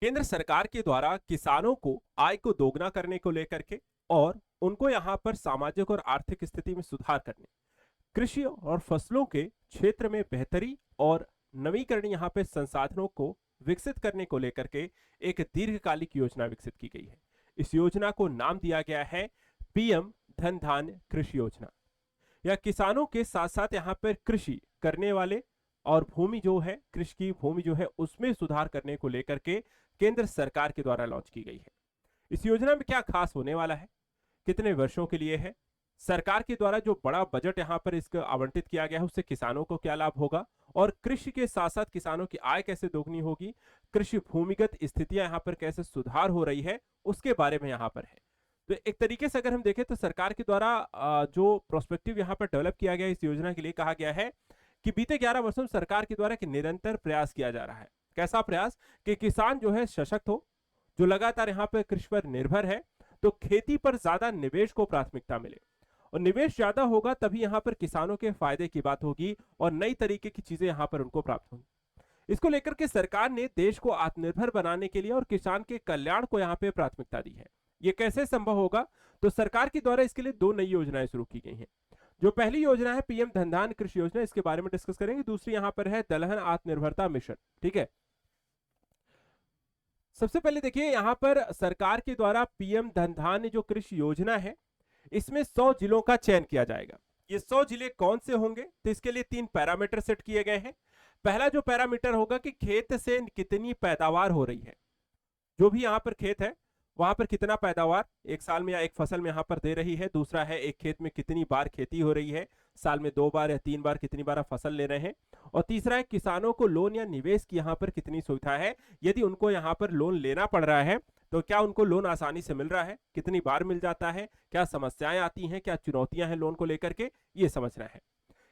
केंद्र सरकार के द्वारा किसानों को आय को दोगुना करने को लेकर के और उनको यहाँ पर सामाजिक और आर्थिक स्थिति में सुधार करने, कृषि और फसलों के क्षेत्र में बेहतरी और नवीकरण यहाँ पे संसाधनों को विकसित करने को लेकर के एक दीर्घकालिक योजना विकसित की गई है। इस योजना को नाम दिया गया है पीएम धन धान्य कृषि योजना। यह किसानों के साथ साथ यहाँ पर कृषि करने वाले और भूमि जो है, कृषि की भूमि जो है उसमें सुधार करने को लेकर के केंद्र सरकार के द्वारा लॉन्च की गई है। इस योजना में क्या खास होने वाला है, कितने वर्षों के लिए है, सरकार के द्वारा जो बड़ा बजट यहाँ पर इसका आवंटित किया गया है उससे किसानों को क्या लाभ होगा और कृषि के साथ साथ किसानों की आय कैसे दोगुनी होगी, कृषि भूमिगत स्थितियां यहाँ पर कैसे सुधार हो रही है, उसके बारे में यहाँ पर है। तो एक तरीके से अगर हम देखें तो सरकार के द्वारा जो प्रोस्पेक्टिव यहाँ पर डेवलप किया गया इस योजना के लिए कहा गया है कि बीते 11 वर्षों में सरकार के द्वारा एक निरंतर प्रयास किया जा रहा है। कैसा प्रयास कि किसान जो है सशक्त हो, जो लगातार यहाँ पे कृषि पर निर्भर है, तो खेती पर ज्यादा निवेश को प्राथमिकता मिले और निवेश ज्यादा होगा तभी यहाँ पर किसानों के फायदे की बात होगी और नई तरीके की चीजें यहाँ पर उनको प्राप्त होंगी। इसको लेकर के सरकार ने देश को आत्मनिर्भर बनाने के लिए और किसान के कल्याण को यहाँ पे प्राथमिकता दी है। ये कैसे संभव होगा, तो सरकार के द्वारा इसके लिए 2 नई योजनाएं शुरू की गई हैं। जो पहली योजना है पीएम धन धान्य कृषि योजना, इसके बारे में डिस्कस करेंगे। दूसरी यहाँ पर है दलहन आत्मनिर्भरता मिशन। ठीक है, सबसे पहले देखिए यहाँ पर सरकार के द्वारा पीएम धन धान्य जो कृषि योजना है इसमें 100 जिलों का चयन किया जाएगा। ये 100 जिले कौन से होंगे, तो इसके लिए 3 पैरामीटर सेट किए गए हैं। पहला जो पैरामीटर होगा कि खेत से कितनी पैदावार हो रही है, जो भी यहाँ पर खेत है वहां पर कितना पैदावार एक साल में या एक फसल में यहाँ पर दे रही है। दूसरा है एक खेत में कितनी बार खेती हो रही है, साल में 2 बार या 3 बार कितनी बार आप फसल ले रहे हैं। और तीसरा है किसानों को लोन या निवेश की यहाँ पर कितनी सुविधा है, यदि उनको यहाँ पर लोन लेना पड़ रहा है तो क्या उनको लोन आसानी से मिल रहा है, कितनी बार मिल जाता है, क्या समस्याएं आती हैं, क्या चुनौतियां हैं लोन को लेकर के, ये समझना है।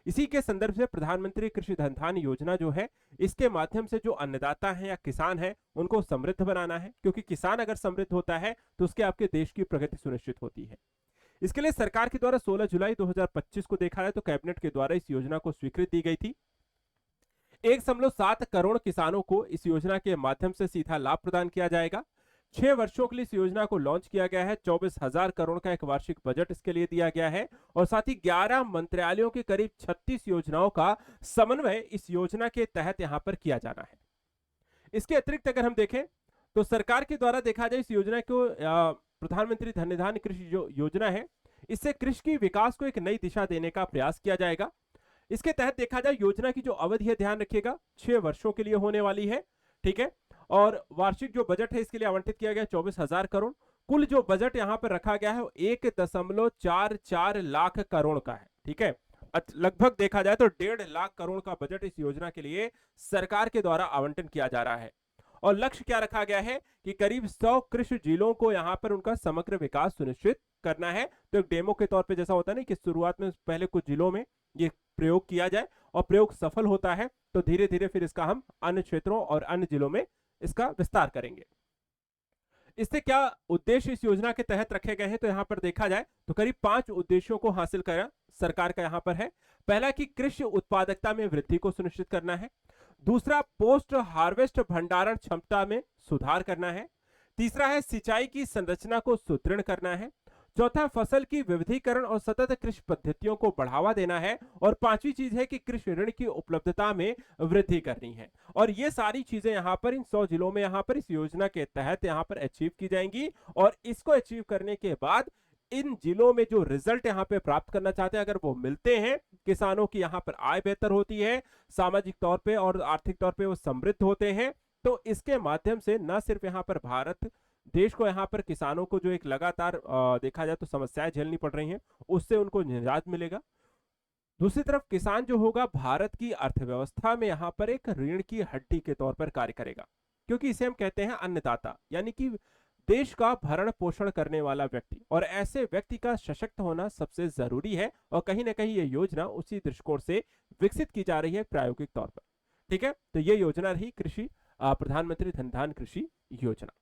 इसी के संदर्भ से प्रधानमंत्री कृषि धन धान्य योजना जो है इसके माध्यम से जो अन्नदाता हैं या किसान हैं उनको समृद्ध बनाना है, क्योंकि किसान अगर समृद्ध होता है तो उसके आपके देश की प्रगति सुनिश्चित होती है। इसके लिए सरकार के द्वारा 16 जुलाई 2025 को देखा है तो कैबिनेट के द्वारा इस योजना को स्वीकृति दी गई थी। 1.7 करोड़ किसानों को इस योजना के माध्यम से सीधा लाभ प्रदान किया जाएगा। 6 वर्षों के लिए इस योजना को लॉन्च किया गया है। 24,000 करोड़ का एक वार्षिक बजट इसके लिए दिया गया है और साथ ही 11 मंत्रालयों के करीब 36 योजनाओं का समन्वय इस योजना के तहत यहां पर किया जाना है। इसके अतिरिक्त अगर हम देखें तो सरकार के द्वारा देखा जाए इस योजना को प्रधानमंत्री धन धान्य कृषि जो योजना है इससे कृषि की विकास को एक नई दिशा देने का प्रयास किया जाएगा। इसके तहत देखा जाए योजना की जो अवधि है, ध्यान रखिएगा, 6 वर्षों के लिए होने वाली है। ठीक है, और वार्षिक जो बजट है इसके लिए आवंटित किया गया 24,000 करोड़। कुल जो बजट यहां पर रखा गया है वो 1.44 लाख करोड़ का है। ठीक है, लगभग देखा जाए तो 1.5 लाख करोड़ का बजट इस योजना के लिए सरकार के द्वारा आवंटन किया जा रहा है। और लक्ष्य क्या रखा गया है कि करीब 100 कृषि जिलों को यहां पर उनका समग्र विकास सुनिश्चित करना है। तो एक डेमो के तौर पे जैसा होता है ना कि शुरुआत में पहले कुछ जिलों में ये प्रयोग किया जाए और प्रयोग सफल होता है तो धीरे धीरे फिर इसका हम अन्य क्षेत्रों और अन्य जिलों में इसका विस्तार करेंगे। इससे क्या उद्देश्य इस योजना के तहत रखे गए हैं, तो यहां पर देखा जाए तो करीब 5 उद्देश्यों को हासिल करना सरकार का यहां पर है। पहला कि कृषि उत्पादकता में वृद्धि को सुनिश्चित करना है। दूसरा, पोस्ट हार्वेस्ट भंडारण क्षमता में सुधार करना है। तीसरा है सिंचाई की संरचना को सुदृढ़ करना है। चौथा, फसल की विविधीकरण और सतत कृषि पद्धतियों को बढ़ावा देना है। और 5वीं चीज है कि कृषि ऋण की उपलब्धता में वृद्धि करनी है। और ये सारी चीजें यहाँ पर इन 100 जिलों में यहाँ पर इस योजना के तहत यहाँ पर अचीव की जाएंगी। और इसको अचीव करने के बाद इन जिलों में जो रिजल्ट यहाँ पे प्राप्त करना चाहते हैं अगर वो मिलते हैं, किसानों की यहाँ पर आय बेहतर होती है, सामाजिक तौर पे और आर्थिक तौर पे वो समृद्ध होते हैं, तो इसके माध्यम से न सिर्फ यहाँ पर भारत देश को यहाँ पर किसानों को जो एक लगातार देखा जाए तो समस्याएं झेलनी पड़ रही हैं उससे उनको निजात मिलेगा। दूसरी तरफ किसान जो होगा भारत की अर्थव्यवस्था में यहाँ पर एक रीढ़ की हड्डी के तौर पर कार्य करेगा, क्योंकि इसे हम कहते हैं अन्नदाता, यानी कि देश का भरण पोषण करने वाला व्यक्ति। और ऐसे व्यक्ति का सशक्त होना सबसे जरूरी है और कहीं ना कहीं ये योजना उसी दृष्टिकोण से विकसित की जा रही है प्रायोगिक तौर पर। ठीक है, तो ये योजना रही कृषि प्रधानमंत्री धन धान्य कृषि योजना।